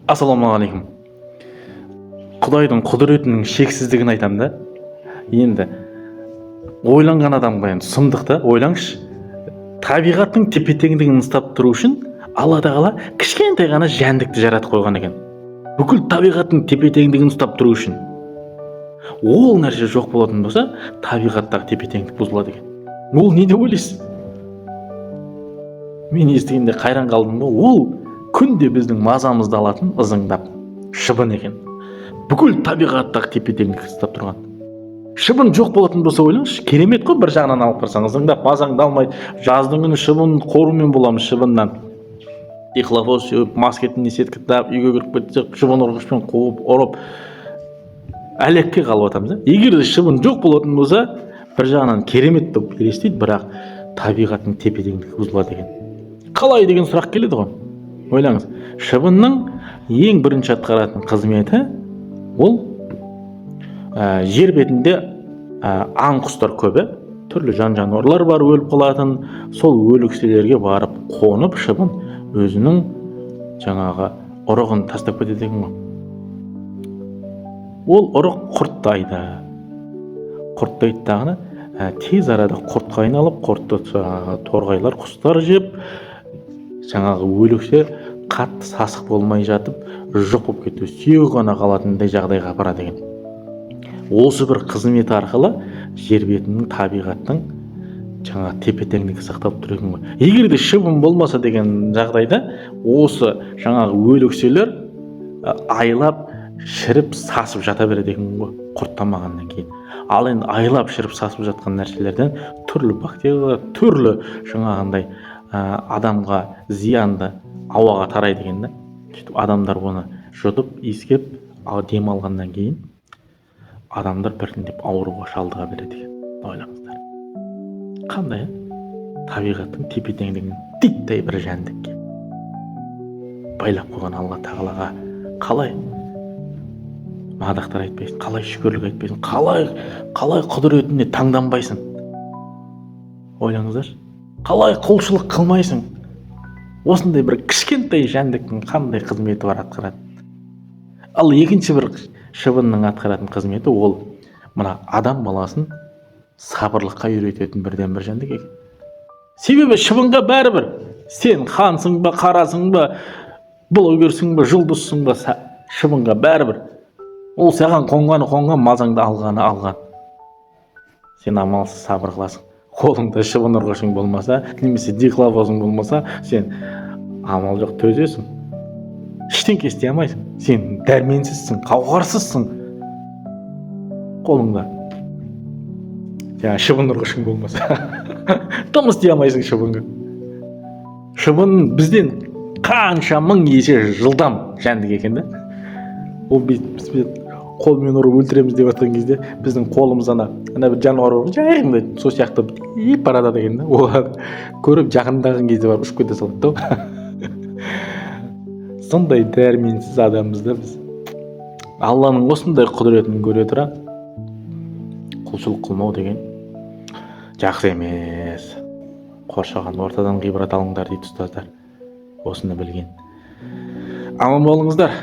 Ассалаумағалейкум. Құдайдың құдіретінің шексіздігін айтам да. Енді ойланған адамға енді сұмдық та, ойлаңызшы. Табиғаттың тепе-теңдігін ұстап тұру үшін Алла тағала кішкентай ғана жәндікті жаратып қойған екен. Бүкіл табиғаттың тепе-теңдігін ұстап тұру үшін. Ол нәрсе жоқ болатын болса, табиғаттағы тепе-теңдік бұзылады екен. Ол не деп ойлайсыз? Мен естігенде қайран қалдым ба? Ол күнде біздің мазамызды алатын ызыңдап шыбын екен. Бүкіл табиғаттағы тепе-теңдікті ұстап тұрған. Шыбын жоқ болатын болса, ойлаңызшы, керемет қой. Бір жағынан алып қарасаң, ызыңдап мазаңды алмайды. Жаздың күні шыбын қорумен боламыз шыбыннан. Дихлофос сеуіп, маскетіне сеткітап, үйге кіріп кетсек, шыбын ұрғышпен қуып, ұрып, әлекке қалып жатамыз. Егер де шыбын жоқ болатын болса, бір жағынан керемет деп елестейді, бірақ табиғаттың тепе-теңдігі бұзылады екен. Қалай деген сұрақ келеді ғой. Ойлаңыз, шыбынның ең бірінші атқаратын қызметі ол жер бетінде аң құстар көп, түрлі жан-жануарлар бар, өліп қалатын. Сол өлікселерге барып қонып, шыбын өзінің жаңағы ұрығын тастап кетеді екен ғой. Ол ұрық құрттайды. Құрттайды дағыны тез арада құртқа айналып, құртты торғайлар, құстар жеп, жаңағы өліксе қатты сасық болмай жатып, жоқ болып кетті, сүйегі ғана қалатындай жағдайға апарады екен. Осы бір қызметі арқылы жер бетінің, табиғаттың жаңағы тепе-теңдігі сақталып тұр екен ғой. Егер де шыбын болмаса деген жағдайда, осы жаңағы өлікселер айлап, шіріп, сасып жата береді екен ғой, құрттамағаннан кейін. Ал енді айлап, шіріп, сасып жатқан нәрселерден түрлі бактериялар, түрлі жаңағындай адамға зиянды ауаға тарайды екен да. Адамдар оны жұтып, иіскеп, дем алғаннан кейін адамдар біртіндеп ауруға шалдыға береді екен. Ойлаңыздар. Қандай? Табиғаттың тепе-теңдігін титтей бір жәндікке байлап қойған Алла тағалаға қалай мадақтар айтпайсың, қалай шүкірлік айтпайсың, қалай құдіретіне таңданбайсың? Ойлаңыздар. Қалай құлшылық қылмайсың? Осындай бір кішкентай жәндіктің қандай қызметі бар атқарады? Ал екінші бір шыбынның атқаратын қызметі ол мына адам баласын сабырлыққа үйрететін бірден бір жәндік екен. Себебі шыбынға бәрібір сен хансың ба, қарасың ба, блогерсің ба, жұлдызсың ба, шыбынға бәрібір. Ол саған қонған, мазаңды алған. Сен амалсыз сабыр қыласың. Қолыңда шыбын ұрғышың болмаса, немесе дихлофосың болмаса, сен амал жоқ төзесің. Ештеңе істей алмайсың. Сен дәрменсізсің, қауқарсызсың. Қолыңда шыбын ұрғышың болмаса, тым істей алмайсың шыбынға. Шыбын бізден қанша мың есе жылдам жәндік екен да. Ол біз қолмен ұрып өлтіреміз деп жатқан кезде, біздің қолымыз ана бір жануар ұрып, жайында сол сияқты барады екен да. Олар көріп жақындаған кезде барып ұшып кете салады да. Сондай дәрменсіз адамбыз да біз. Алланың осындай құдіретін көре тұра құлшылық қылмау деген жақсы емес. Қоршаған ортадан ғибрат алыңдар дейді ұстаздар. Осыны білген. Аман болыңыздар.